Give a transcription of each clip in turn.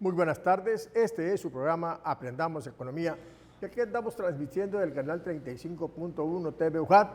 Muy buenas tardes, este es su programa Aprendamos Economía, y aquí estamos transmitiendo del canal 35.1 TV UJAT,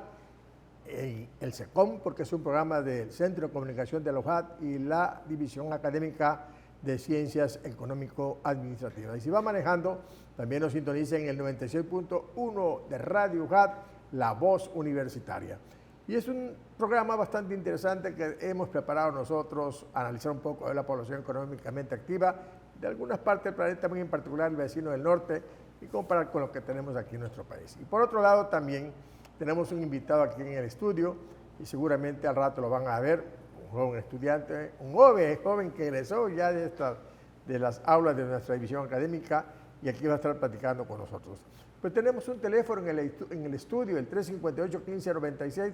el SECOM, porque es un programa del Centro de Comunicación de la UJAT y la División Académica de Ciencias Económico-Administrativas. Y si va manejando, también nos sintoniza en el 96.1 de Radio UJAT, La Voz Universitaria. Y es un programa bastante interesante que hemos preparado nosotros, analizar un poco de la población económicamente activa de algunas partes del planeta, muy en particular el vecino del norte, y comparar con lo que tenemos aquí en nuestro país. Y por otro lado también tenemos un invitado aquí en el estudio, y seguramente al rato lo van a ver, un joven estudiante, un joven que egresó ya de las aulas de nuestra división académica, y aquí va a estar platicando con nosotros. Pues tenemos un teléfono en el estudio, el 358-1596,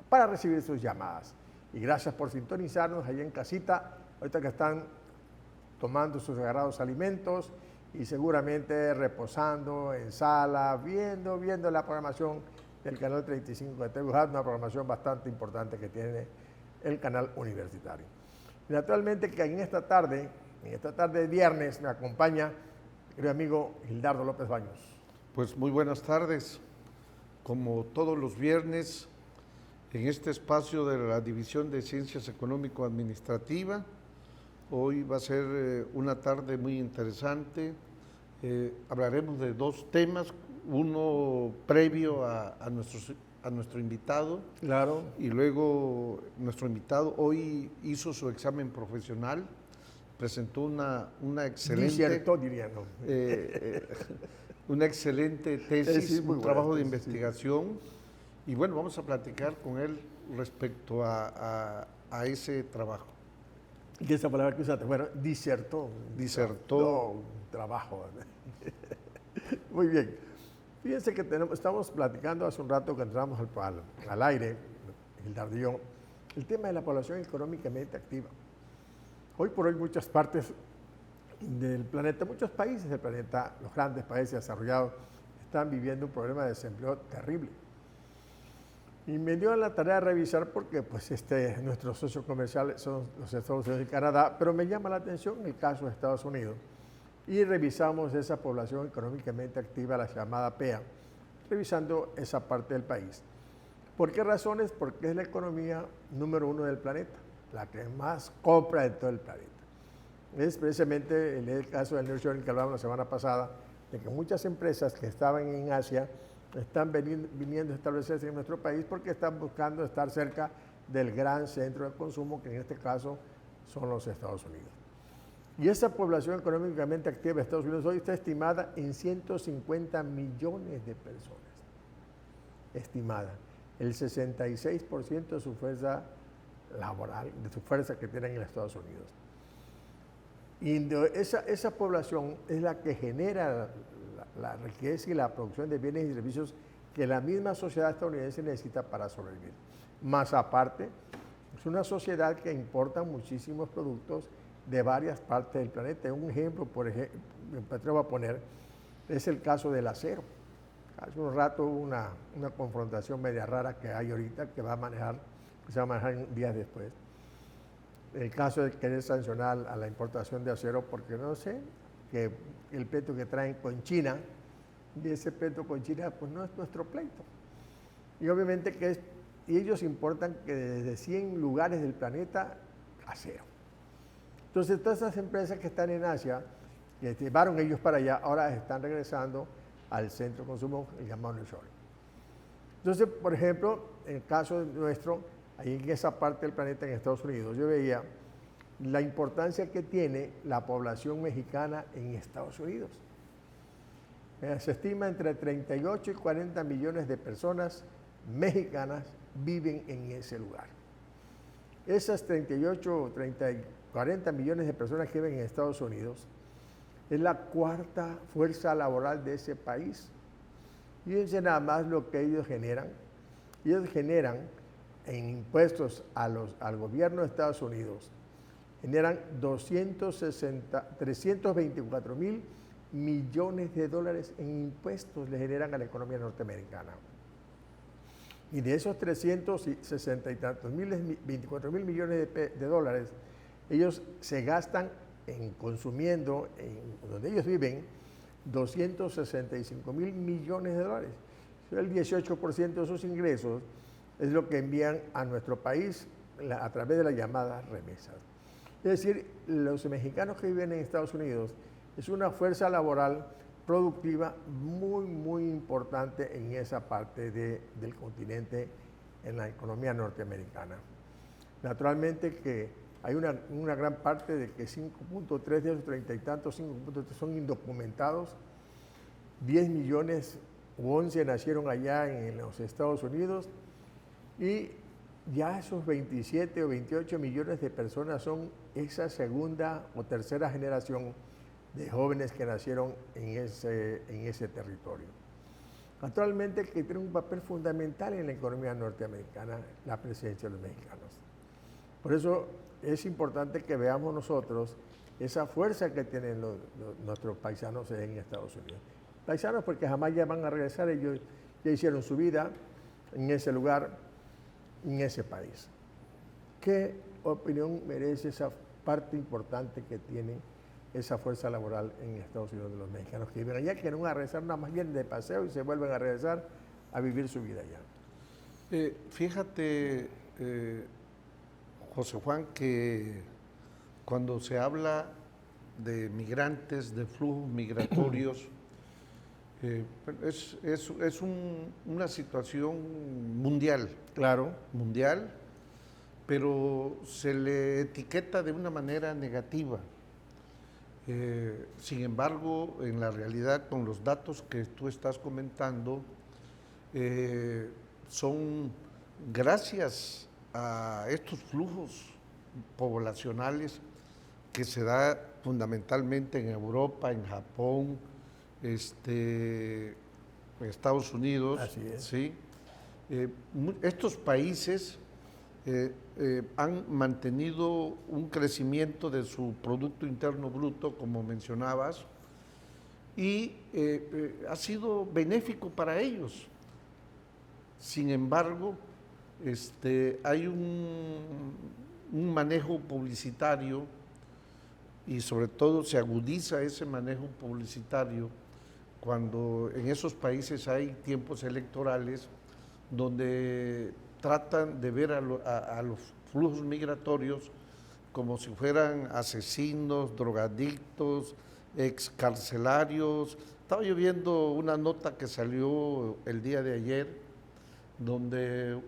para recibir sus llamadas. Y gracias por sintonizarnos allá en casita, ahorita que están tomando sus sagrados alimentos y seguramente reposando en sala, viendo la programación del canal 35 de TV UJAT, una programación bastante importante que tiene el canal universitario. Y naturalmente que en esta tarde de viernes, me acompaña mi querido amigo Gildardo López Baños. Pues muy buenas tardes. Como todos los viernes, en este espacio de la División de Ciencias Económico-Administrativa, hoy va a ser una tarde muy interesante. Hablaremos de dos temas, uno previo a nuestro invitado. Claro. Y luego nuestro invitado hoy hizo su examen profesional, presentó una excelente... Disertó, diría, ¿no? Una excelente tesis, un trabajo de investigación. Sí. Y bueno, vamos a platicar con él respecto a ese trabajo. ¿Qué es esa palabra que usaste? Bueno, disertó. Disertó. Trabajo. Muy bien. Fíjense que estamos platicando hace un rato que entramos al aire, Gildardo y yo, el tema de la población económicamente activa. Hoy por hoy muchas partes del planeta, muchos países del planeta, los grandes países desarrollados, están viviendo un problema de desempleo terrible. Y me dio la tarea de revisar porque pues, nuestros socios comerciales son los Estados Unidos y Canadá, pero me llama la atención el caso de Estados Unidos. Y revisamos esa población económicamente activa, la llamada PEA, revisando esa parte del país. ¿Por qué razones? Porque es la economía número uno del planeta, la que más compra de todo el planeta. Es precisamente el caso del nearshoring que hablamos la semana pasada, de que muchas empresas que estaban en Asia están viniendo a establecerse en nuestro país porque están buscando estar cerca del gran centro de consumo, que en este caso son los Estados Unidos. Y esa población económicamente activa de Estados Unidos hoy está estimada en 150 millones de personas. Estimada. El 66% de su fuerza laboral, de su fuerza que tienen en Estados Unidos. Y esa población es la que genera la riqueza y la producción de bienes y servicios que la misma sociedad estadounidense necesita para sobrevivir. Más aparte, es una sociedad que importa muchísimos productos de varias partes del planeta. Un ejemplo, por ejemplo, me atrevo a poner, es el caso del acero. Hace un rato hubo una confrontación media rara que hay ahorita, que se va a manejar días después. El caso de querer sancionar a la importación de acero, porque no sé, que el pleito que traen con China, y ese pleito con China, pues no es nuestro pleito. Y obviamente y ellos importan que desde 100 lugares del planeta acero. Entonces, todas esas empresas que están en Asia, que llevaron ellos para allá, ahora están regresando al centro de consumo, el llamado nearshoring. Entonces, por ejemplo, en el caso nuestro, ahí en esa parte del planeta, en Estados Unidos, yo veía la importancia que tiene la población mexicana en Estados Unidos. Se estima entre 38 y 40 millones de personas mexicanas viven en ese lugar. Esas 40 millones de personas que viven en Estados Unidos es la cuarta fuerza laboral de ese país. Fíjense nada más lo que ellos generan. Ellos generan en impuestos al gobierno de Estados Unidos, generan 324 mil millones de dólares en impuestos, le generan a la economía norteamericana. Y de esos 360 y tantos 24 mil millones de dólares, ellos se gastan consumiendo en donde ellos viven 265 mil millones de dólares. El 18% de sus ingresos es lo que envían a nuestro país a través de las llamadas remesas. Es decir, los mexicanos que viven en Estados Unidos es una fuerza laboral productiva muy, muy importante en esa parte del continente, en la economía norteamericana. Naturalmente que hay una gran parte de que 5.3 de esos 30 y tantos, 5.3 son indocumentados, 10 millones o 11 nacieron allá en los Estados Unidos y ya esos 27 o 28 millones de personas son esa segunda o tercera generación de jóvenes que nacieron en ese territorio. Naturalmente que tiene un papel fundamental en la economía norteamericana la presencia de los mexicanos. Por eso es importante que veamos nosotros esa fuerza que tienen nuestros paisanos en Estados Unidos. Paisanos porque jamás ya van a regresar, ellos ya hicieron su vida en ese lugar, en ese país. ¿Qué opinión merece esa parte importante que tiene esa fuerza laboral en Estados Unidos de los mexicanos que viven allá, que no van a regresar nada más bien de paseo y se vuelven a regresar a vivir su vida allá? Fíjate, José Juan, que cuando se habla de migrantes, de flujos migratorios, es una situación mundial. Claro. Mundial, pero se le etiqueta de una manera negativa. Sin embargo, en la realidad, con los datos que tú estás comentando, son gracias a estos flujos poblacionales que se da fundamentalmente en Europa, en Japón, en Estados Unidos. Así es. ¿Sí? Estos países han mantenido un crecimiento de su Producto Interno Bruto, como mencionabas, y ha sido benéfico para ellos. Sin embargo, hay un manejo publicitario y sobre todo se agudiza ese manejo publicitario cuando en esos países hay tiempos electorales donde tratan de ver a los flujos migratorios como si fueran asesinos, drogadictos, excarcelarios. Estaba yo viendo una nota que salió el día de ayer donde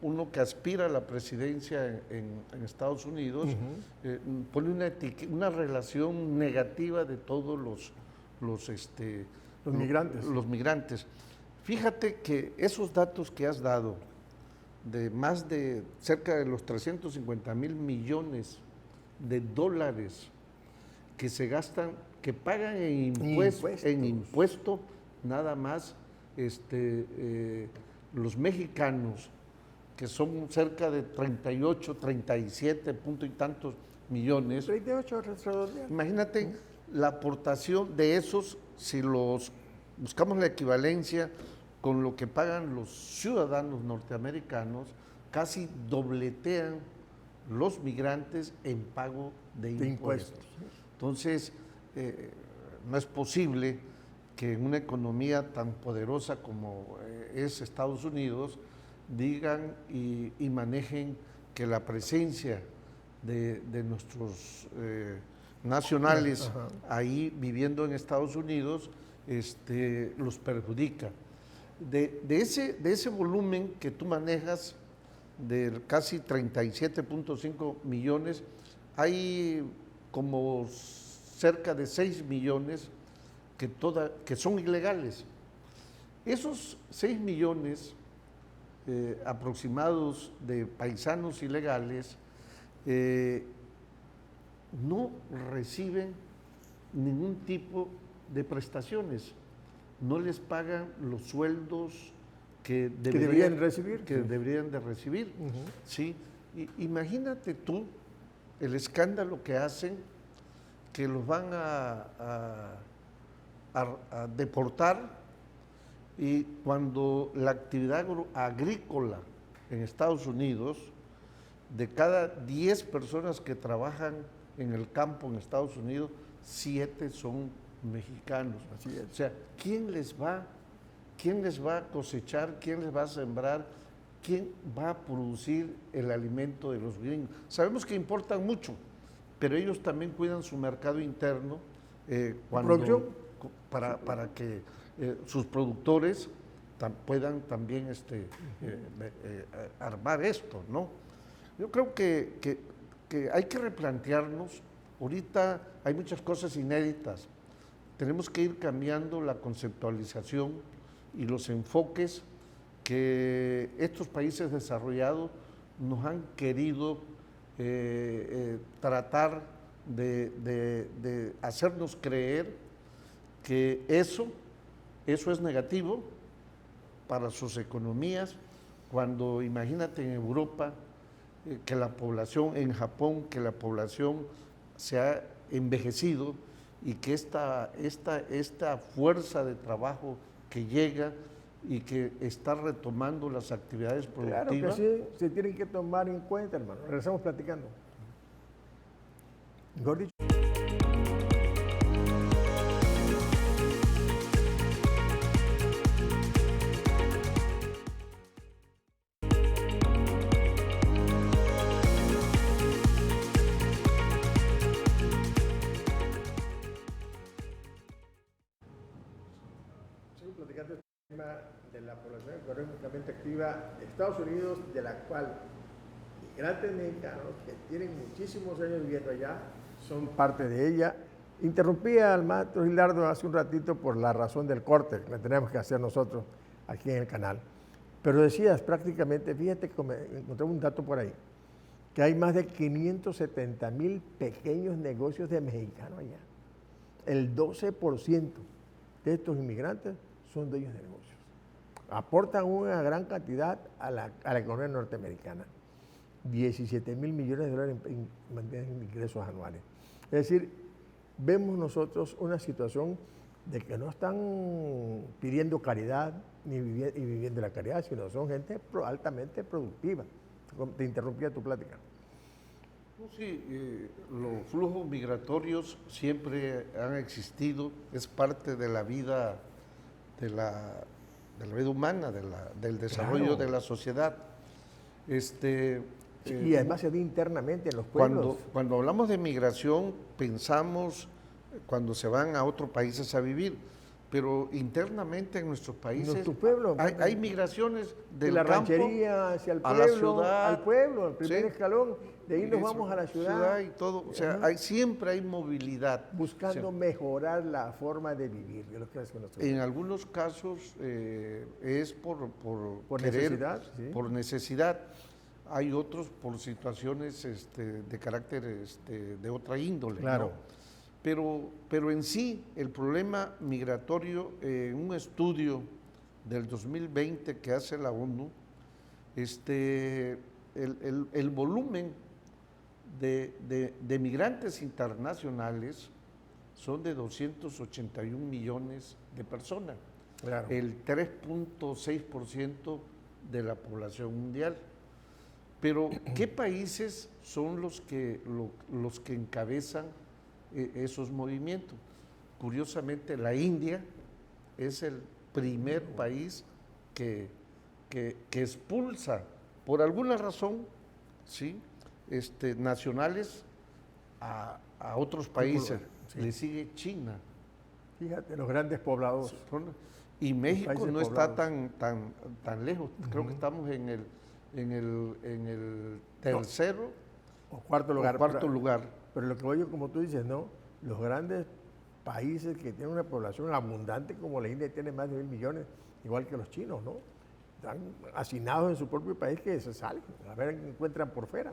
uno que aspira a la presidencia en Estados Unidos pone una relación negativa de todos los migrantes. Los migrantes. Fíjate que esos datos que has dado, de más de cerca de los 350 mil millones de dólares que se gastan, que pagan en impuesto, nada más los mexicanos, que son cerca de 38, 37 punto y tantos millones. 38 Imagínate la aportación de esos, si los buscamos la equivalencia con lo que pagan los ciudadanos norteamericanos, casi dobletean los migrantes en pago de impuestos. Entonces, no es posible que en una economía tan poderosa como es Estados Unidos digan y manejen que la presencia de nuestros nacionales ahí viviendo en Estados Unidos los perjudica. De ese volumen que tú manejas, de casi 37.5 millones, hay como cerca de 6 millones que son ilegales. Esos 6 millones aproximados de paisanos ilegales no reciben ningún tipo de prestaciones, no les pagan los sueldos que deberían recibir. ¿Sí? Imagínate tú el escándalo que hacen, que los van a deportar, y cuando la actividad agrícola en Estados Unidos, de cada 10 personas que trabajan en el campo en Estados Unidos, 7 son mexicanos. Así es. O sea, ¿quién les va a cosechar? ¿Quién les va a sembrar? ¿Quién va a producir el alimento de los gringos? Sabemos que importan mucho, pero ellos también cuidan su mercado interno ¿Producción? para que sus productores puedan también armar esto, ¿no? Yo creo que hay que replantearnos. Ahorita hay muchas cosas inéditas. Tenemos que ir cambiando la conceptualización y los enfoques que estos países desarrollados nos han querido tratar de hacernos creer que eso es negativo para sus economías, cuando imagínate en Europa que la población, en Japón, que la población se ha envejecido y que esta fuerza de trabajo que llega y que está retomando las actividades productivas. Claro que sí, se tienen que tomar en cuenta, hermano. Regresamos platicando. Gordy. Platicando el tema de la población económicamente activa de Estados Unidos, de la cual migrantes mexicanos que tienen muchísimos años viviendo allá son parte de ella. Interrumpía al maestro Gilardo hace un ratito por la razón del corte que tenemos que hacer nosotros aquí en el canal. Pero decías prácticamente, fíjate que encontré un dato por ahí, que hay más de 570,000 pequeños negocios de mexicanos allá. El 12% de estos inmigrantes son dueños de negocios. Aportan una gran cantidad a la economía norteamericana. 17,000 millones de dólares en ingresos anuales. Es decir, vemos nosotros una situación de que no están pidiendo caridad ni viviendo la caridad, sino son gente altamente productiva. Te interrumpía tu plática. Sí, los flujos migratorios siempre han existido, es parte de la vida de la vida humana, del desarrollo de la sociedad. Y además se ve internamente en los pueblos. Cuando hablamos de migración, pensamos cuando se van a otros países a vivir, pero internamente en nuestros países hay migraciones del la campo ranchería hacia el pueblo, a la ciudad, al pueblo, el primer escalón, de ahí nos vamos a la ciudad. Y todo, o sea, siempre hay movilidad. Buscando mejorar la forma de vivir. En algunos casos es por querer, necesidad. ¿Sí? Por necesidad. Hay otros por situaciones de carácter de otra índole. Claro. ¿No? Pero en sí, el problema migratorio, en un estudio del 2020 que hace la ONU, el volumen de migrantes internacionales son de 281 millones de personas, claro. El 3.6% de la población mundial. Pero, ¿qué países son los que encabezan esos movimientos? Curiosamente, la India es el primer país que expulsa, por alguna razón, ¿sí? Nacionales a otros países. Sí. Le sigue China. Fíjate, los grandes poblados. Y México no está tan lejos. Creo que estamos en el tercero o cuarto lugar. lugar. Pero lo que oye, como tú dices, ¿no? Los grandes países que tienen una población abundante, como la India tiene más de 1,000 millones, igual que los chinos, ¿no? Están hacinados en su propio país que se salen, a ver qué encuentran por fuera.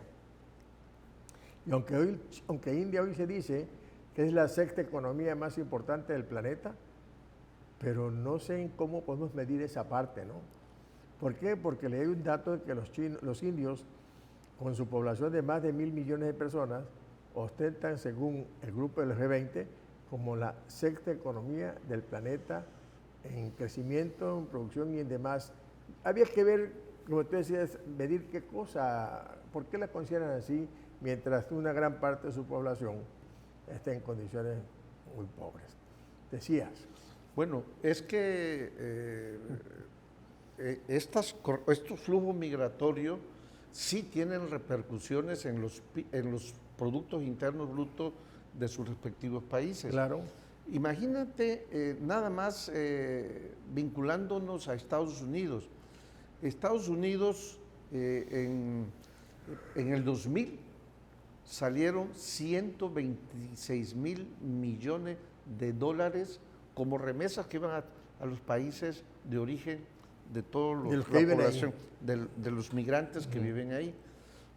Y aunque India hoy se dice que es la sexta economía más importante del planeta, pero no sé en cómo podemos medir esa parte, ¿no? ¿Por qué? Porque leí un dato de que los indios, con su población de más de 1,000 millones de personas, ostentan, según el grupo del G20, como la sexta economía del planeta en crecimiento, en producción y en demás. Había que ver, como tú decías, medir qué cosa, por qué la consideran así mientras una gran parte de su población está en condiciones muy pobres. Decías. Bueno, es que estos flujos migratorios sí tienen repercusiones en los productos internos brutos de sus respectivos países. Claro. Imagínate nada más vinculándonos a Estados Unidos. Estados Unidos en el 2000 salieron 126 mil millones de dólares como remesas que iban a los países de origen de toda la población, de los migrantes que viven ahí.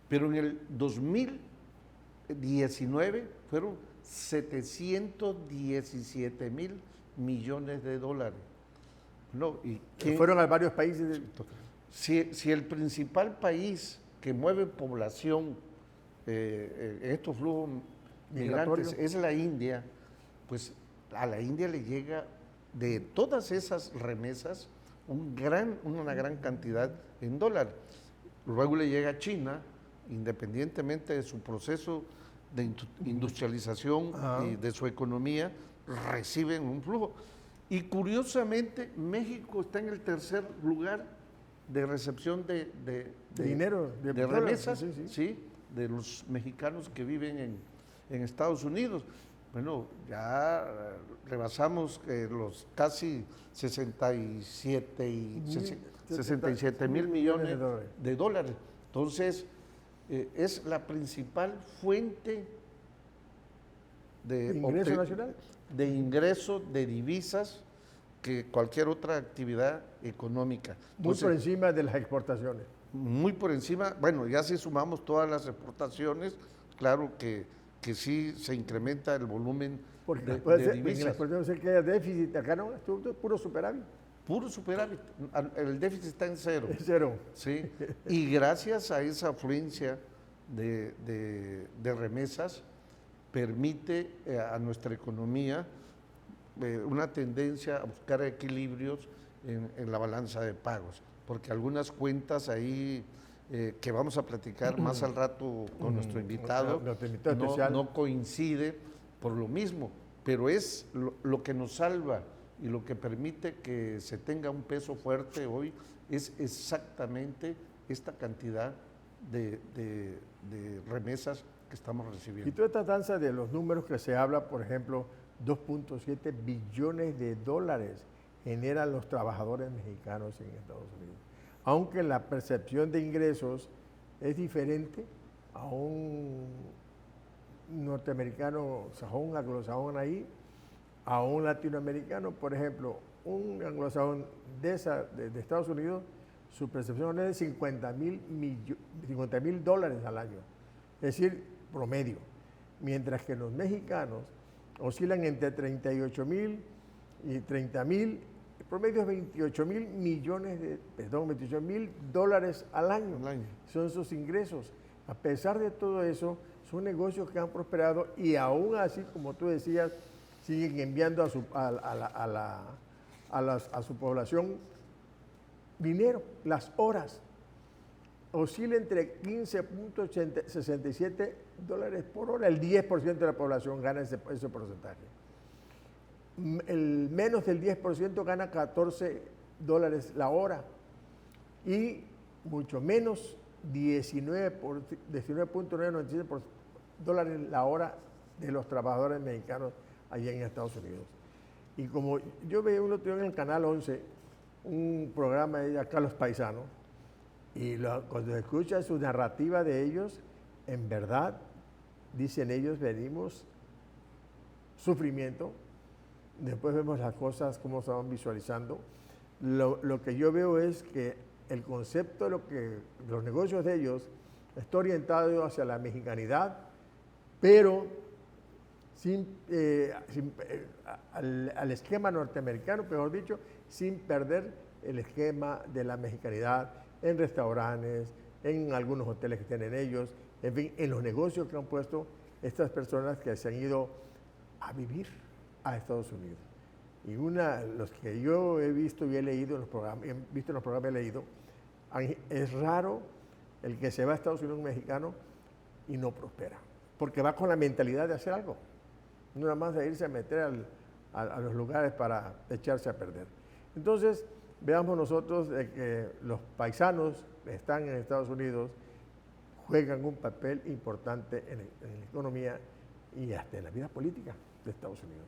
Pero en el 2019 fueron 717 mil millones de dólares. No, fueron a varios países. Si el principal país que mueve población en estos flujos migrantes es la India, pues a la India le llega de todas esas remesas una gran cantidad en dólares. Luego le llega a China, independientemente de su proceso de industrialización y de su economía, reciben un flujo. Y curiosamente, México está en el tercer lugar de recepción de dinero, de remesas, sí, de los mexicanos que viven en Estados Unidos. Bueno, ya rebasamos los casi 67 mil millones de dólares. Entonces, es la principal fuente de ingreso nacional, de ingreso de divisas que cualquier otra actividad económica. Entonces, muy por encima de las exportaciones. Muy por encima, bueno, ya si sumamos todas las exportaciones, claro que sí se incrementa el volumen de divisas. En la exportación se queda déficit, acá no, estuvo puro superávit. Puro superávit, el déficit está en cero. En cero. Sí, y gracias a esa afluencia de remesas, permite a nuestra economía una tendencia a buscar equilibrios en la balanza de pagos, porque algunas cuentas ahí que vamos a platicar más al rato con nuestro invitado, no coincide por lo mismo, pero es lo que nos salva y lo que permite que se tenga un peso fuerte hoy es exactamente esta cantidad de remesas que estamos recibiendo. Y toda esta danza de los números que se habla, por ejemplo, 2.7 billones de dólares generan los trabajadores mexicanos en Estados Unidos. Aunque la percepción de ingresos es diferente a un norteamericano sajón, anglosajón ahí, a un latinoamericano. Por ejemplo, un anglosajón de Estados Unidos, su percepción es de 50 mil dólares al año, es decir, promedio. Mientras que los mexicanos oscilan entre 38 mil y 30 mil, el promedio es 28 mil dólares al año. Son sus ingresos. A pesar de todo eso, son negocios que han prosperado y aún así, como tú decías, siguen enviando a su población dinero, las horas. Oscila entre 15.67 dólares por hora, el 10% de la población gana ese porcentaje. El menos del 10% gana 14 dólares la hora y mucho menos 19.997 dólares la hora de los trabajadores mexicanos allá en Estados Unidos. Y como yo veía uno en el Canal 11, un programa de acá Los Paisanos, y cuando escuchas su narrativa de ellos, en verdad, dicen ellos, venimos sufrimiento, después vemos las cosas como se van visualizando. Lo que yo veo es que el concepto de los negocios de ellos está orientado hacia la mexicanidad, pero al esquema norteamericano, mejor dicho, sin perder el esquema de la mexicanidad en restaurantes, en algunos hoteles que tienen ellos, en fin, en los negocios que han puesto estas personas que se han ido a vivir a Estados Unidos. Y los que yo he visto y he leído en los programas, es raro el que se va a Estados Unidos un mexicano y no prospera, porque va con la mentalidad de hacer algo, no nada más de irse a meter a los lugares para echarse a perder. Entonces, veamos nosotros de que los paisanos que están en Estados Unidos juegan un papel importante en la economía y hasta en la vida política de Estados Unidos.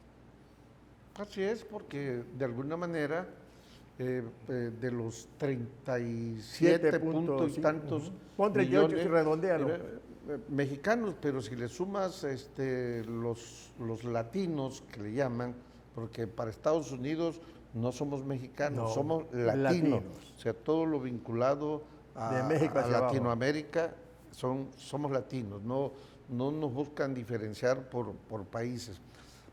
Así es, porque de alguna manera de los 37 puntos y tantos pon 38 millones, y redondéalo. Mexicanos, pero si le sumas los latinos que le llaman, porque para Estados Unidos no somos mexicanos, No, somos latinos. latinos. O sea, todo lo vinculado De México a hacia abajo. Latinoamérica somos latinos, no nos buscan diferenciar por países.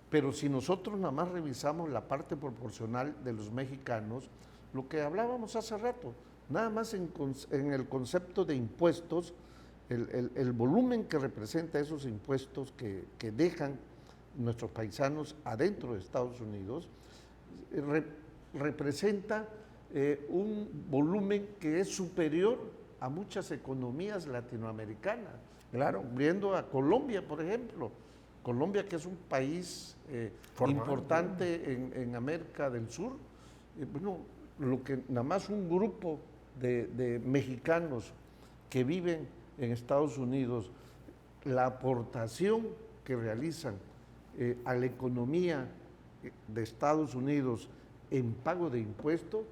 Pero si nosotros nada más revisamos la parte proporcional de los mexicanos, lo que hablábamos hace rato, nada más en el concepto de impuestos, el volumen que representa esos impuestos que dejan nuestros paisanos adentro de Estados Unidos, representa un volumen que es superior a muchas economías latinoamericanas. Claro. Viendo a Colombia, por ejemplo. Colombia, que es un país importante en América del Sur, bueno, lo que nada más un grupo de mexicanos que viven en Estados Unidos, la aportación que realizan a la economía de Estados Unidos en pago de impuestos,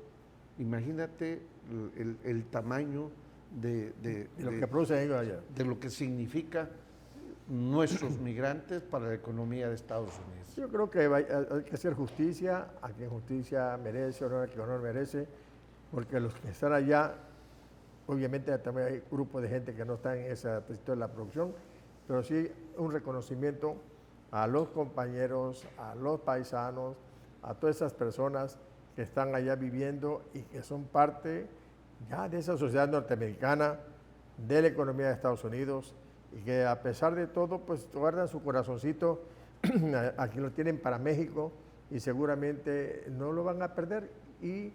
imagínate el tamaño de lo que producen ellos allá. De lo que significa nuestros migrantes para la economía de Estados Unidos. Yo creo que hay que hacer justicia a quien justicia merece, honor a quien honor merece, porque los que están allá, obviamente también hay grupos de gente que no está en esa posición de la producción, pero sí un reconocimiento a los compañeros, a los paisanos, a todas esas personas que están allá viviendo y que son parte ya de esa sociedad norteamericana, de la economía de Estados Unidos, y que a pesar de todo, pues guardan su corazoncito, aquí lo tienen para México y seguramente no lo van a perder y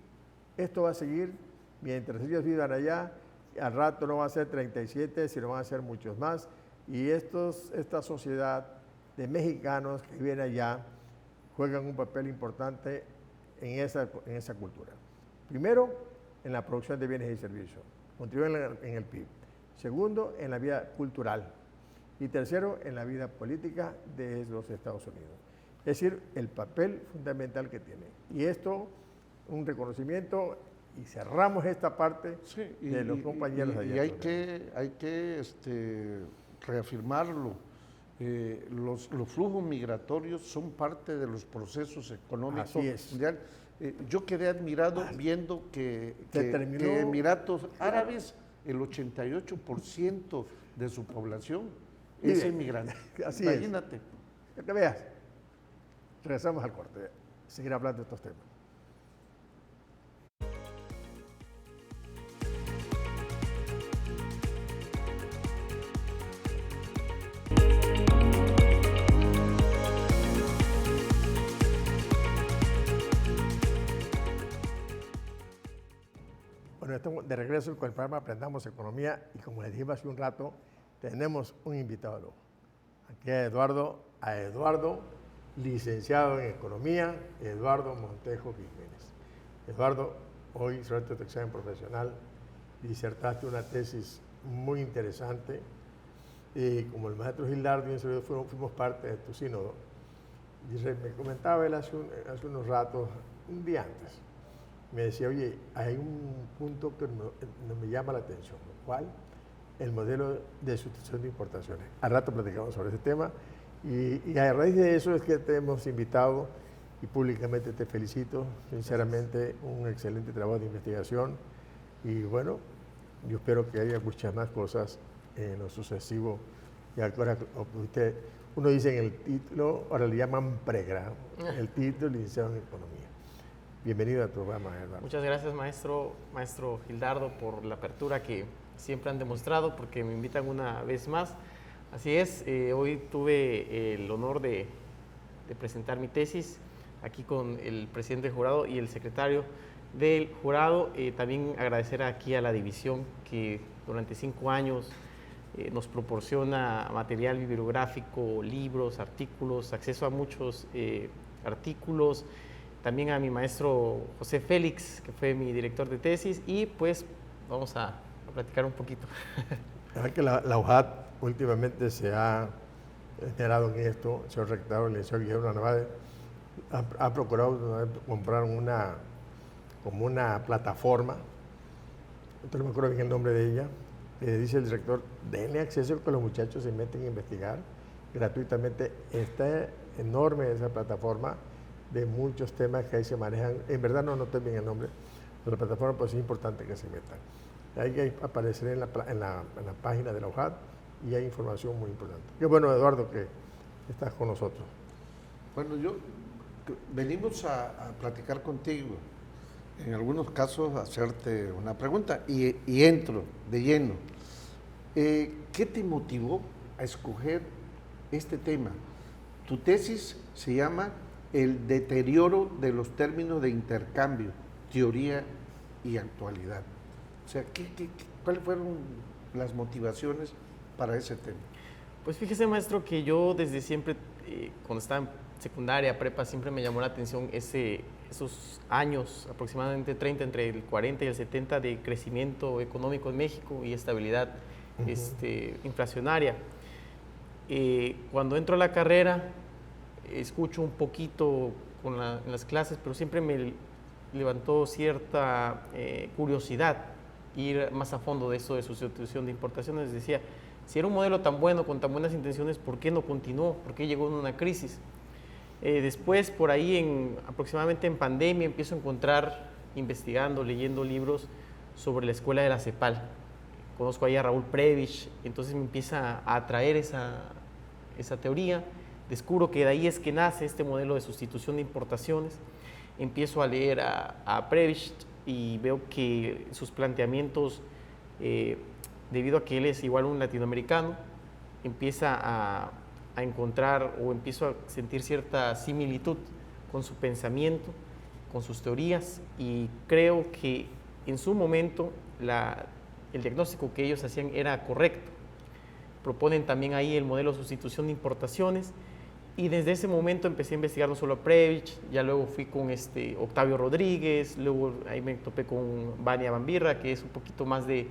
esto va a seguir mientras ellos vivan allá, al rato no va a ser 37, sino van a ser muchos más y esta sociedad de mexicanos que viven allá juegan un papel importante en esa cultura. Primero, en la producción de bienes y servicios, contribuyen en el PIB. Segundo, en la vida cultural. Y tercero, en la vida política de los Estados Unidos. Es decir, el papel fundamental que tiene. Y esto, un reconocimiento, y cerramos esta parte de los compañeros allá. Y hay que reafirmarlo. Los flujos migratorios son parte de los procesos económicos mundiales. Yo quedé admirado viendo que Emiratos Árabes, el 88% de su población es inmigrante. Así Imagínate. Es. Que veas. Regresamos al corte. Seguir hablando de estos temas. Bueno, estamos de regreso con el programa Aprendamos Economía y como les dije hace un rato, tenemos un invitado de lujo. Aquí a Eduardo, licenciado en Economía, Eduardo Montejo Jiménez. Eduardo, hoy sobre tu examen profesional, disertaste una tesis muy interesante y como el maestro Gildardo y un servidor fuimos parte de tu sínodo. Dice, me comentaba él hace unos ratos, un día antes, me decía, oye, hay un punto que no me llama la atención, ¿cuál? El modelo de sustitución de importaciones. Al rato platicamos sobre ese tema y a raíz de eso es que te hemos invitado y públicamente te felicito, sinceramente un excelente trabajo de investigación y bueno, yo espero que haya muchas más cosas en lo sucesivo. Y ahora uno dice en el título, ahora le llaman pregrado, el título licenciado en Economía. Bienvenido al programa, Eduardo. Muchas gracias, maestro Gildardo, por la apertura que siempre han demostrado, porque me invitan una vez más. Así es, hoy tuve el honor de presentar mi tesis aquí con el presidente del jurado y el secretario del jurado. También agradecer aquí a la división que durante 5 años nos proporciona material bibliográfico, libros, artículos, acceso a muchos artículos, también a mi maestro José Félix, que fue mi director de tesis, y pues vamos a platicar un poquito. Es que la UJAT últimamente se ha enterado en esto, el señor rector, el señor Guillermo Narváez, ha procurado comprar como una plataforma, no me acuerdo bien el nombre de ella, dice el director, denle acceso que los muchachos se meten a investigar gratuitamente. Está enorme esa plataforma de muchos temas que ahí se manejan. En verdad no noté bien el nombre de la plataforma, pero sí es importante que se metan. Ahí aparecerá en la página de la UJAT y hay información muy importante. Qué bueno, Eduardo, que estás con nosotros. Bueno, venimos a platicar contigo, en algunos casos a hacerte una pregunta y entro de lleno. ¿Qué te motivó a escoger este tema? Tu tesis se llama El deterioro de los términos de intercambio, teoría y actualidad. O sea, ¿cuáles fueron las motivaciones para ese tema? Pues fíjese, maestro, que yo desde siempre, cuando estaba en secundaria, prepa, siempre me llamó la atención esos años, aproximadamente 30, entre el 40 y el 70, de crecimiento económico en México y estabilidad inflacionaria. Cuando entro a la carrera, escucho un poquito en las clases, pero siempre me levantó cierta curiosidad ir más a fondo de eso de sustitución de importaciones. Decía, si era un modelo tan bueno, con tan buenas intenciones, ¿por qué no continuó? ¿Por qué llegó en una crisis? Después, por ahí, aproximadamente en pandemia, empiezo a encontrar, investigando, leyendo libros sobre la escuela de la CEPAL. Conozco ahí a Raúl Prebisch, entonces me empieza a atraer esa teoría. Descubro que de ahí es que nace este modelo de sustitución de importaciones. Empiezo a leer a Prebisch y veo que sus planteamientos, debido a que él es igual un latinoamericano, empieza a encontrar o empiezo a sentir cierta similitud con su pensamiento, con sus teorías, y creo que en su momento el diagnóstico que ellos hacían era correcto. Proponen también ahí el modelo de sustitución de importaciones, y desde ese momento empecé a investigar no solo a Prebisch, ya luego fui con Octavio Rodríguez, luego ahí me topé con Vania Bambirra, que es un poquito más de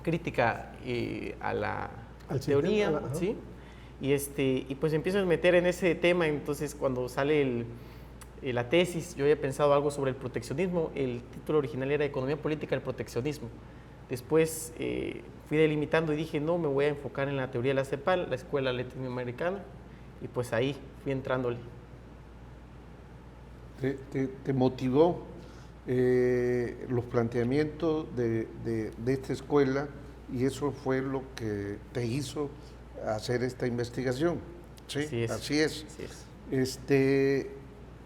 crítica a la teoría, ¿sí? Y pues empiezo a meter en ese tema. Entonces cuando sale la tesis, yo había pensado algo sobre el proteccionismo. El título original era Economía Política del Proteccionismo. Después fui delimitando y dije, no, me voy a enfocar en la teoría de la CEPAL, la escuela latinoamericana, y pues ahí fui entrándole. ¿Te motivó los planteamientos de esta escuela y eso fue lo que te hizo hacer esta investigación? Sí, así es.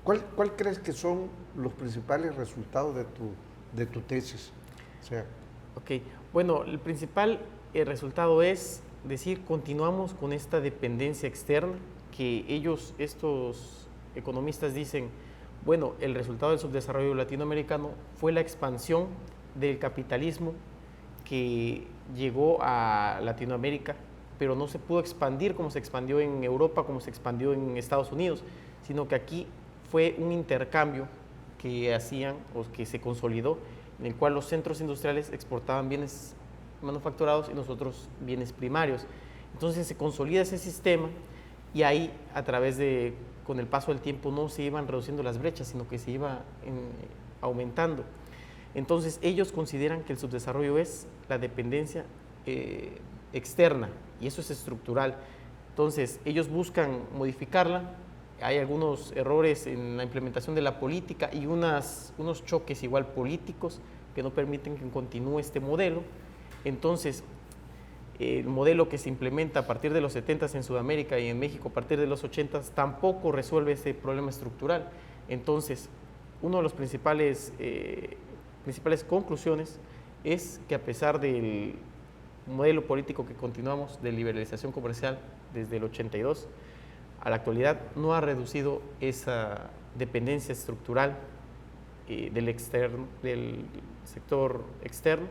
¿Cuál crees que son los principales resultados de tu tesis? O sea, Ok, bueno, el principal resultado es decir, continuamos con esta dependencia externa que estos economistas dicen, bueno, el resultado del subdesarrollo latinoamericano fue la expansión del capitalismo que llegó a Latinoamérica, pero no se pudo expandir como se expandió en Europa, como se expandió en Estados Unidos, sino que aquí fue un intercambio que hacían o que se consolidó, en el cual los centros industriales exportaban bienes manufacturados y nosotros bienes primarios. Entonces se consolida ese sistema y ahí con el paso del tiempo no se iban reduciendo las brechas, sino que se iba aumentando. Entonces ellos consideran que el subdesarrollo es la dependencia externa y eso es estructural. Entonces ellos buscan modificarla. Hay algunos errores en la implementación de la política y unos choques igual políticos que no permiten que continúe este modelo. Entonces, el modelo que se implementa a partir de los 70s en Sudamérica y en México a partir de los 80s tampoco resuelve ese problema estructural. Entonces, una de las principales conclusiones es que a pesar del modelo político que continuamos de liberalización comercial desde el 82, a la actualidad no ha reducido esa dependencia estructural del sector externo,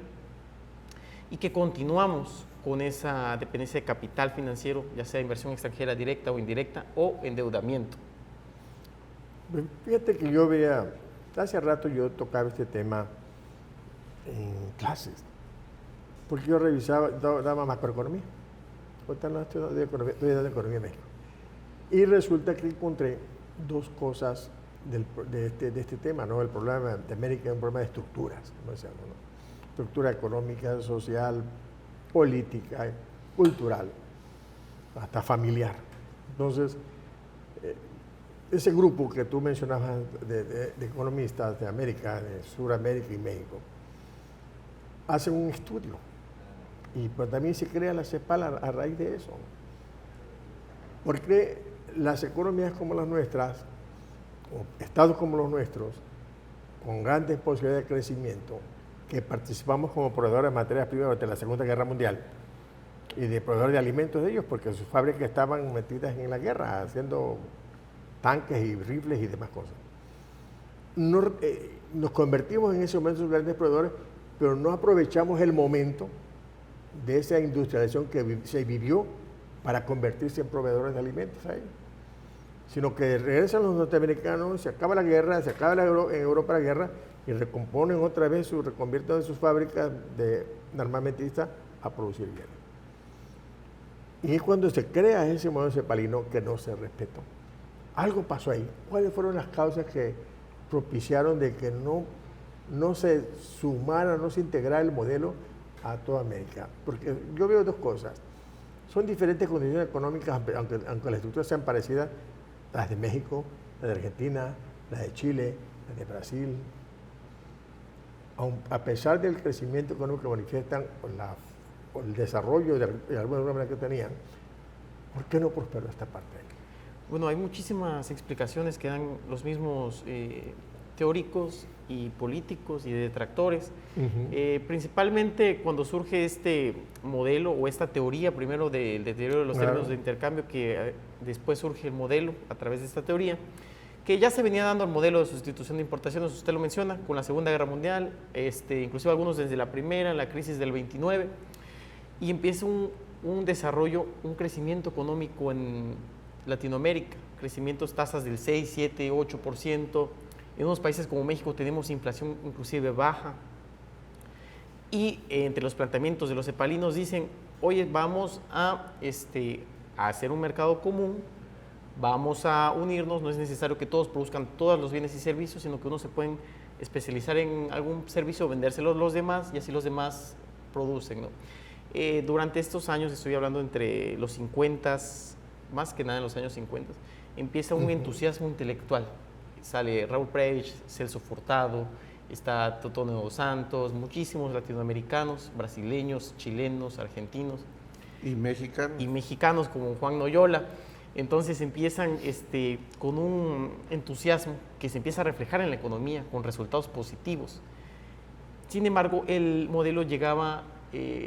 y que continuamos con esa dependencia de capital financiero, ya sea inversión extranjera directa o indirecta o endeudamiento. Fíjate que yo veía, hace rato yo tocaba este tema en clases, porque yo revisaba, daba macroeconomía, estoy dando economía en México. Y resulta que encontré dos cosas de este tema, ¿no? El problema de América es un problema de estructuras, como decíamos, ¿no? Estructura económica, social, política, cultural, hasta familiar. Entonces, ese grupo que tú mencionabas de economistas de América, de Sudamérica y México, hacen un estudio y pues también se crea la CEPAL a raíz de eso. Porque las economías como las nuestras, o estados como los nuestros, con grandes posibilidades de crecimiento, que participamos como proveedores de materias primas durante la Segunda Guerra Mundial y de proveedores de alimentos de ellos, porque sus fábricas estaban metidas en la guerra, haciendo tanques y rifles y demás cosas. Nos convertimos en ese momento en grandes proveedores, pero no aprovechamos el momento de esa industrialización que se vivió para convertirse en proveedores de alimentos ahí. Sino que regresan los norteamericanos, se acaba la guerra, se acaba en Europa la guerra y recomponen otra vez, reconvierten sus fábricas de armamentistas a producir bienes. Y es cuando se crea ese modelo cepalino que no se respetó. Algo pasó ahí. ¿Cuáles fueron las causas que propiciaron de que no se sumara, no se integrara el modelo a toda América? Porque yo veo dos cosas. Son diferentes condiciones económicas, aunque las estructuras sean parecidas, las de México, las de Argentina, las de Chile, las de Brasil. A pesar del crecimiento económico que manifiestan o el desarrollo de alguna manera que tenían, ¿por qué no prosperó esta parte? Bueno, hay muchísimas explicaciones que dan los mismos teóricos y políticos y detractores. Principalmente cuando surge este modelo o esta teoría, primero del deterioro de los términos de intercambio, que después surge el modelo a través de esta teoría, que ya se venía dando el modelo de sustitución de importaciones, usted lo menciona, con la Segunda Guerra Mundial, inclusive algunos desde la primera, la crisis del 29, y empieza un desarrollo, un crecimiento económico en Latinoamérica, crecimientos, tasas del 6, 7, 8%, en unos países como México tenemos inflación inclusive baja, y entre los planteamientos de los cepalinos dicen, oye, vamos a hacer un mercado común, vamos a unirnos, no es necesario que todos produzcan todos los bienes y servicios, sino que unos se pueden especializar en algún servicio, vendérselos los demás y así los demás producen, ¿no? Durante estos años, estoy hablando entre los 50, más que nada en los años 50, empieza un entusiasmo intelectual. Sale Raúl Prebisch, Celso Furtado, está Totonio dos Santos, muchísimos latinoamericanos, brasileños, chilenos, argentinos. ¿Y mexicanos? Y mexicanos como Juan Noyola. Entonces empiezan con un entusiasmo que se empieza a reflejar en la economía, con resultados positivos. Sin embargo, el modelo llegaba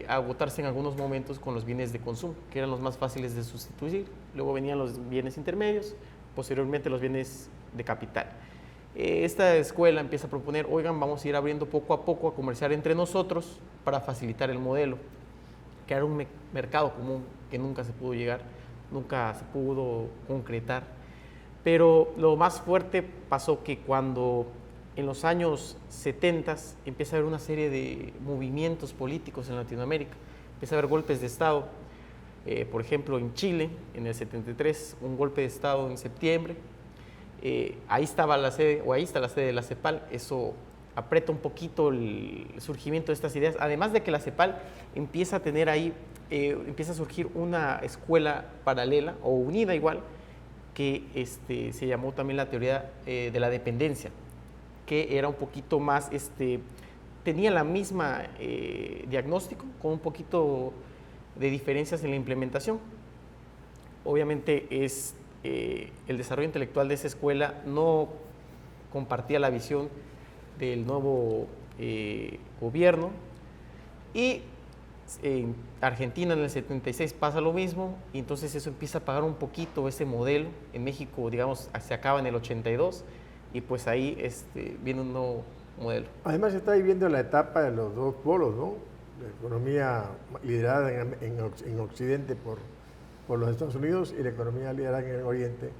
a agotarse en algunos momentos con los bienes de consumo, que eran los más fáciles de sustituir. Luego venían los bienes intermedios, posteriormente los bienes de capital. Esta escuela empieza a proponer, oigan, vamos a ir abriendo poco a poco a comerciar entre nosotros para facilitar el modelo, que era un mercado común que nunca se pudo llegar, nunca se pudo concretar. Pero lo más fuerte pasó que cuando en los años 70 empieza a haber una serie de movimientos políticos en Latinoamérica, empieza a haber golpes de Estado, por ejemplo en Chile en el 73, un golpe de Estado en septiembre, ahí estaba la sede, o ahí está la sede de la CEPAL, eso aprieta un poquito el surgimiento de estas ideas, además de que la CEPAL empieza a tener ahí, empieza a surgir una escuela paralela o unida igual, que se llamó también la teoría de la dependencia, que era un poquito más, tenía la misma diagnóstico, con un poquito de diferencias en la implementación. Obviamente el desarrollo intelectual de esa escuela no compartía la visión del nuevo gobierno, y en Argentina en el 76 pasa lo mismo, y entonces eso empieza a apagar un poquito ese modelo. En México, digamos, se acaba en el 82, y pues ahí viene un nuevo modelo. Además se está viviendo la etapa de los dos polos, ¿no? la economía liderada en Occidente por los Estados Unidos y la economía liderada en el Oriente,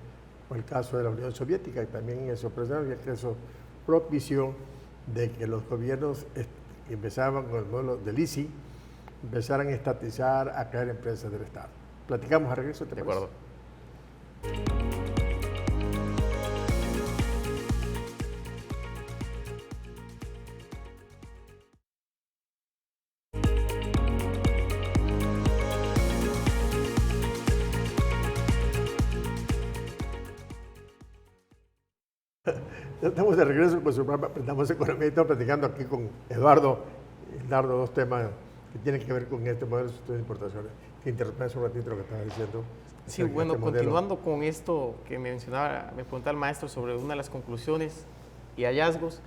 por el caso de la Unión Soviética, y también eso propició de que los gobiernos que empezaban con el modelo del ISI empezaran a estatizar, a crear empresas del Estado. Platicamos a regreso, ¿te De parece? acuerdo. Ya estamos de regreso con su programa Aprendamos Economía y estamos platicando aquí con Eduardo, dos temas que tienen que ver con este modelo de importaciones. Que interrumpes un ratito lo que estabas diciendo. Sí, acerca de bueno, este modelo. continuando con esto que me mencionaba, me preguntaba el maestro sobre una de las conclusiones y hallazgos,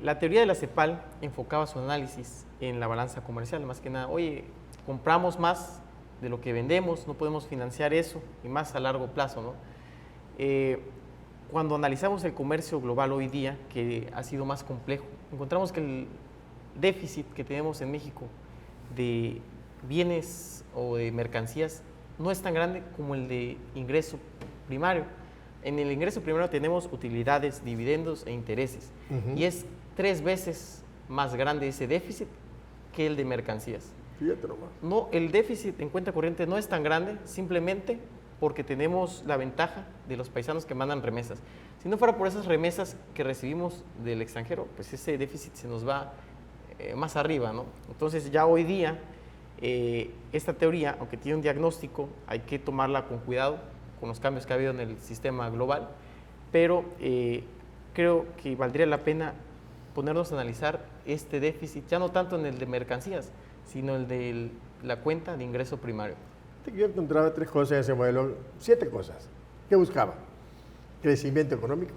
la teoría de la CEPAL enfocaba su análisis en la balanza comercial, más que nada, oye, compramos más de lo que vendemos, no podemos financiar eso, y más a largo plazo, ¿no? Cuando analizamos el comercio global hoy día, que ha sido más complejo, encontramos que el déficit que tenemos en México de bienes o de mercancías no es tan grande como el de ingreso primario. En el ingreso primario tenemos utilidades, dividendos e intereses, y es 3 veces más grande ese déficit que el de mercancías. Fíjate nomás. No, el déficit en cuenta corriente no es tan grande, simplemente porque tenemos la ventaja de los paisanos que mandan remesas. Si no fuera por esas remesas que recibimos del extranjero, pues ese déficit se nos va más arriba, ¿no? Entonces ya hoy día esta teoría, aunque tiene un diagnóstico, hay que tomarla con cuidado con los cambios que ha habido en el sistema global, pero creo que valdría la pena ponernos a analizar este déficit, ya no tanto en el de mercancías, sino el de la cuenta de ingreso primario. Yo encontraba 3 cosas en ese modelo, 7 cosas. ¿Qué buscaba? Crecimiento económico,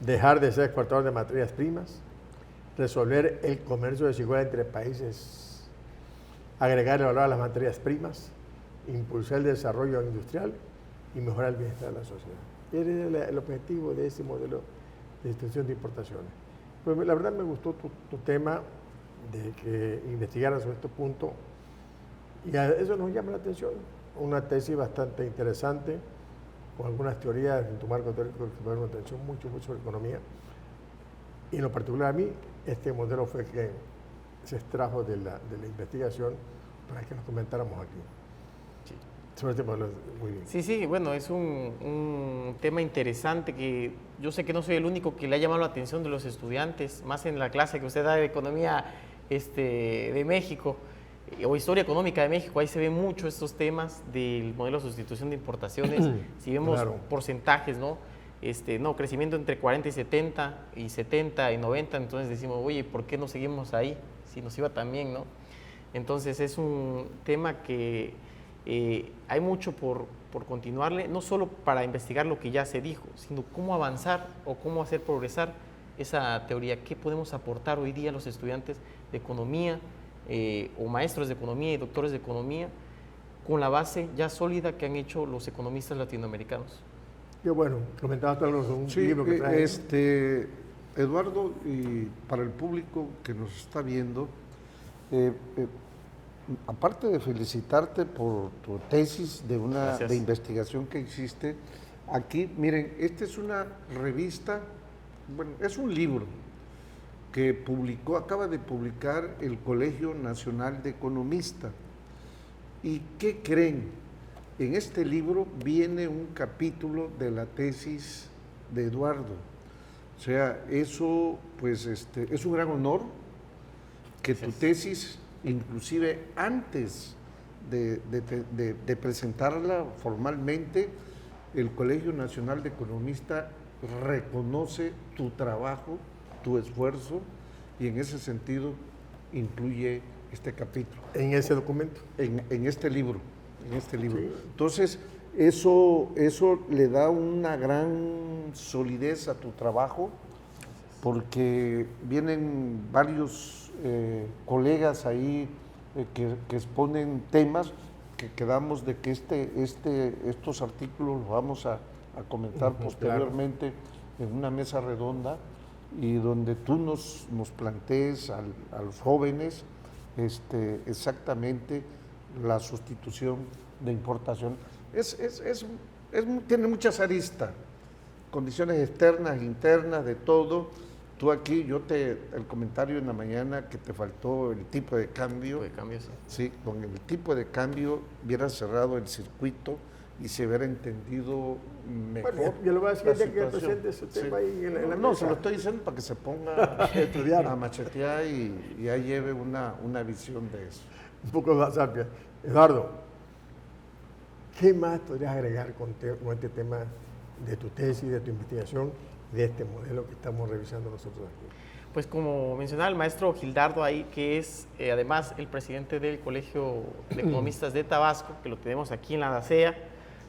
dejar de ser exportador de materias primas, resolver el comercio desigual entre países, agregar el valor a las materias primas, impulsar el desarrollo industrial y mejorar el bienestar de la sociedad. Ese era el objetivo de ese modelo de distribución de importaciones. Pues la verdad me gustó tu tema de que investigaras sobre este punto. Y a eso nos llama la atención, una tesis bastante interesante, con algunas teorías en tu marco teórico que me llamaron la atención mucho sobre economía. Y en lo particular a mí, este modelo fue que se extrajo de la investigación para que nos comentáramos aquí. Sí. Sobre este modelo, muy bien. Sí, bueno, es un tema interesante que yo sé que no soy el único que le ha llamado la atención de los estudiantes, más en la clase que usted da de Economía de México, o Historia Económica de México. Ahí se ven mucho estos temas del modelo de sustitución de importaciones. Si vemos Claro. porcentajes, ¿no? Crecimiento entre 40 y 70, y 70 y 90, entonces decimos, oye, ¿por qué no seguimos ahí? Si nos iba tan bien, ¿no? Entonces es un tema que hay mucho por continuarle, no solo para investigar lo que ya se dijo, sino cómo avanzar o cómo hacer progresar esa teoría. ¿Qué podemos aportar hoy día a los estudiantes de economía o maestros de economía y doctores de economía con la base ya sólida que han hecho los economistas latinoamericanos? Qué bueno, comentabas algo sobre un Sí, libro que traes. Eduardo, y para el público que nos está viendo, aparte de felicitarte por tu tesis Gracias. de investigación que hiciste, aquí, miren, esta es una revista, bueno, es un libro que acaba de publicar el Colegio Nacional de Economistas. ¿Y qué creen? En este libro viene un capítulo de la tesis de Eduardo. O sea, eso pues es un gran honor que tu tesis, inclusive antes de presentarla formalmente, el Colegio Nacional de Economistas reconoce tu trabajo, tu esfuerzo, y en ese sentido incluye este capítulo. En ese documento. En este libro. Sí. Entonces, eso le da una gran solidez a tu trabajo, porque vienen varios colegas ahí que exponen temas que quedamos de que estos artículos los vamos a comentar posteriormente en una mesa redonda, y donde tú nos plantees a los jóvenes exactamente la sustitución de importación. Tiene muchas aristas, condiciones externas, internas, de todo. Tú aquí, el comentario en la mañana que te faltó el tipo de cambio. De cambio, sí. Sí, con el tipo de cambio hubiera cerrado el circuito y se hubiera entendido mejor. Bueno, yo le voy a decir la que el situación. presidente ese tema ahí en la No, mesa. se lo estoy diciendo para que se ponga Estudiar. a machetear y ya lleve una visión de eso. Un poco más amplia. Eduardo, ¿qué más podrías agregar con este tema de tu tesis, de tu investigación, de este modelo que estamos revisando nosotros aquí? Pues como mencionaba el maestro Gildardo ahí, que es además el presidente del Colegio de Economistas de Tabasco, que lo tenemos aquí en la DACEA,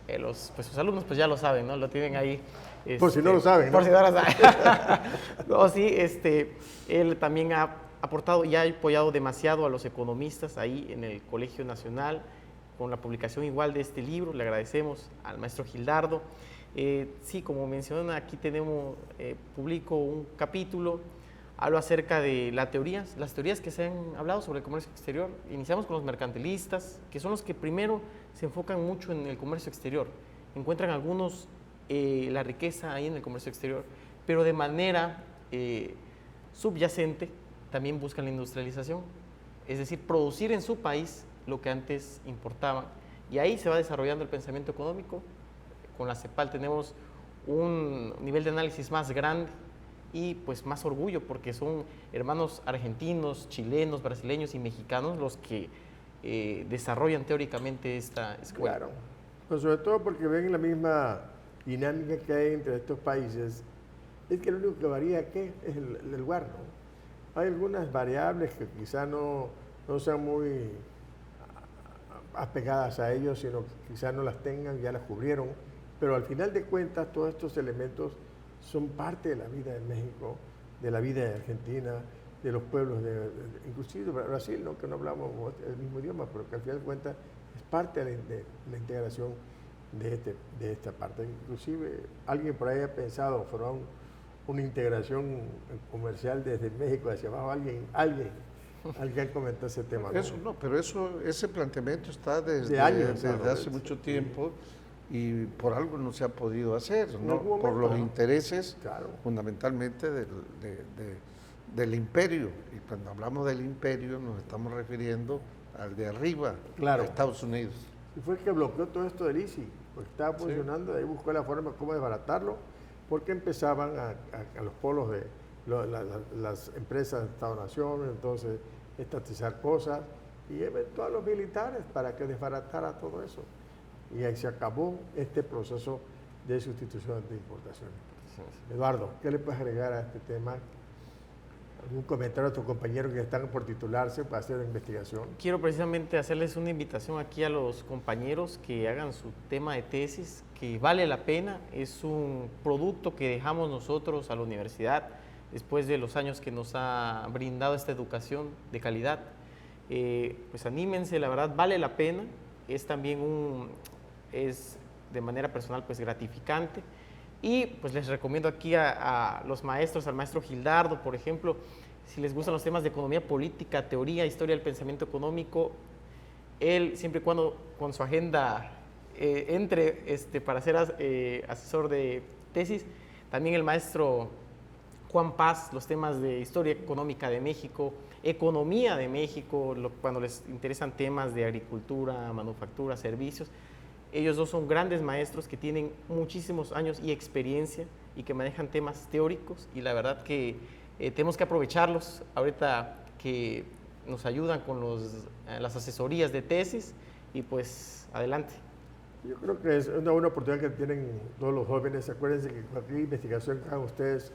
pues sus alumnos pues ya lo saben, ¿no? Lo tienen ahí. Por si no lo saben, ¿no? Por si no lo saben. No, sí, él también ha aportado y ha apoyado demasiado a los economistas ahí en el Colegio Nacional, con la publicación igual de este libro. Le agradecemos al maestro Gildardo. Sí, como mencionan, aquí publico un capítulo, hablo acerca de las teorías que se han hablado sobre el comercio exterior. Iniciamos con los mercantilistas, que son los que primero se enfocan mucho en el comercio exterior. Encuentran algunos la riqueza ahí en el comercio exterior, pero de manera subyacente también buscan la industrialización, es decir, producir en su país lo que antes importaban. Y ahí se va desarrollando el pensamiento económico. Con la CEPAL tenemos un nivel de análisis más grande y pues más orgullo, porque son hermanos argentinos, chilenos, brasileños y mexicanos los que desarrollan teóricamente esta escuela. Claro, pues sobre todo porque ven la misma dinámica que hay entre estos países. Es que lo único que varía aquí es el lugar, ¿no? Hay algunas variables que quizá no sean muy apegadas a ellos, sino que quizá no las tengan, ya las cubrieron, pero al final de cuentas todos estos elementos son parte de la vida de México, de la vida de Argentina, de los pueblos, inclusive de Brasil, ¿no? Que no hablamos el mismo idioma, pero que al final de cuentas es parte de la integración de esta parte. Inclusive alguien por ahí ha pensado formar una integración comercial desde México hacia abajo, alguien comentó ese tema. Pero ese planteamiento está desde años, desde hace mucho tiempo. Y por algo no se ha podido hacer, ¿no? Por los intereses, claro, fundamentalmente del imperio. Y cuando hablamos del imperio nos estamos refiriendo al de arriba, claro, de Estados Unidos. Y fue el que bloqueó todo esto del ICI, porque estaba funcionando, sí. Ahí buscó la forma cómo desbaratarlo, porque empezaban a los polos de las empresas de Estado-Nación, entonces estatizar cosas, y eventualmente los militares para que desbaratara todo eso. Y ahí se acabó este proceso de sustitución de importaciones. Eduardo, ¿qué le puedes agregar a este tema? ¿Algún comentario a tus compañeros que están por titularse para hacer la investigación? Quiero precisamente hacerles una invitación aquí a los compañeros que hagan su tema de tesis, que vale la pena. Es un producto que dejamos nosotros a la universidad después de los años que nos ha brindado esta educación de calidad. Pues anímense, la verdad vale la pena. Es también es de manera personal pues gratificante, y pues les recomiendo aquí a los maestros, al maestro Gildardo, por ejemplo, si les gustan los temas de economía política, teoría, historia del pensamiento económico, él siempre y cuando con su agenda entre para ser asesor de tesis. También el maestro Juan Paz, los temas de historia económica de México, economía de México, cuando les interesan temas de agricultura, manufactura, servicios. Ellos dos son grandes maestros que tienen muchísimos años y experiencia y que manejan temas teóricos, y la verdad que tenemos que aprovecharlos ahorita que nos ayudan con las asesorías de tesis, y pues adelante. Yo creo que es una buena oportunidad que tienen todos los jóvenes. Acuérdense que cualquier investigación que hagan ustedes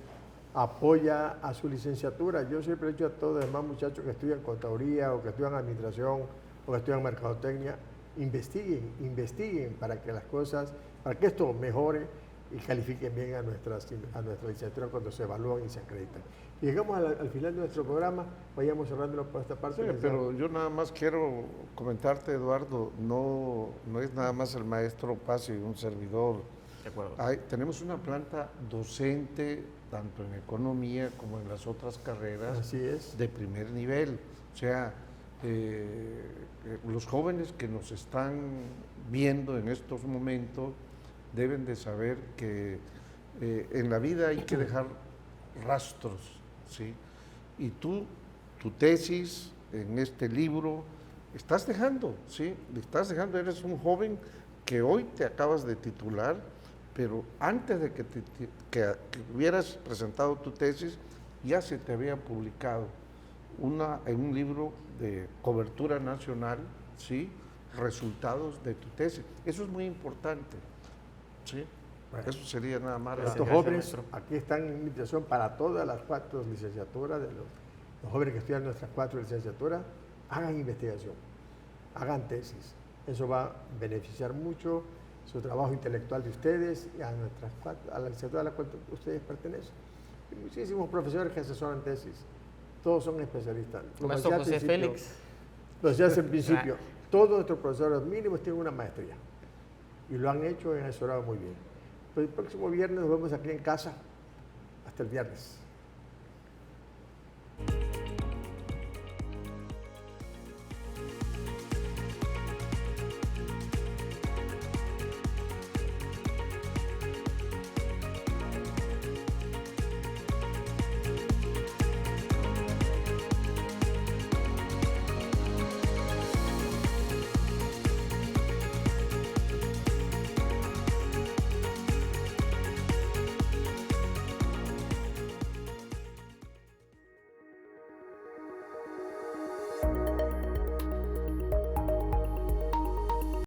apoya a su licenciatura. Yo siempre he dicho a todos los demás muchachos que estudian contaduría o que estudian administración o que estudian mercadotecnia, investiguen para que las cosas, para que esto mejore y califiquen bien a nuestra licenciatura cuando se evalúan y se acreditan. Y llegamos al final de nuestro programa, vayamos cerrándolo por esta parte. Sí, pero yo nada más quiero comentarte, Eduardo, no es nada más el maestro Paz y un servidor. De acuerdo. Tenemos una planta docente, tanto en economía como en las otras carreras. Así es. De primer nivel. O sea, los jóvenes que nos están viendo en estos momentos deben de saber que en la vida hay que dejar rastros, ¿sí? Y tú, tu tesis en este libro, estás dejando, ¿sí? Estás dejando, eres un joven que hoy te acabas de titular, pero antes de que hubieras presentado tu tesis, ya se te había publicado en un libro de cobertura nacional, ¿sí? Resultados de tu tesis. Eso es muy importante, ¿sí? Bueno. Eso sería nada más. Gracias. Estos Gracias, jóvenes, maestro. aquí están en invitación para todas las 4 licenciaturas, de los jóvenes que estudian nuestras 4 licenciaturas, hagan investigación, hagan tesis. Eso va a beneficiar mucho su trabajo intelectual de ustedes y a la licenciatura a la cual ustedes pertenecen. Hay muchísimos profesores que asesoran tesis, todos son especialistas. Maestro José Félix. Lo decía al principio, todos nuestros profesores mínimos tienen una maestría y lo han hecho y han asesorado muy bien. Pues el próximo viernes nos vemos aquí en casa. Hasta el viernes.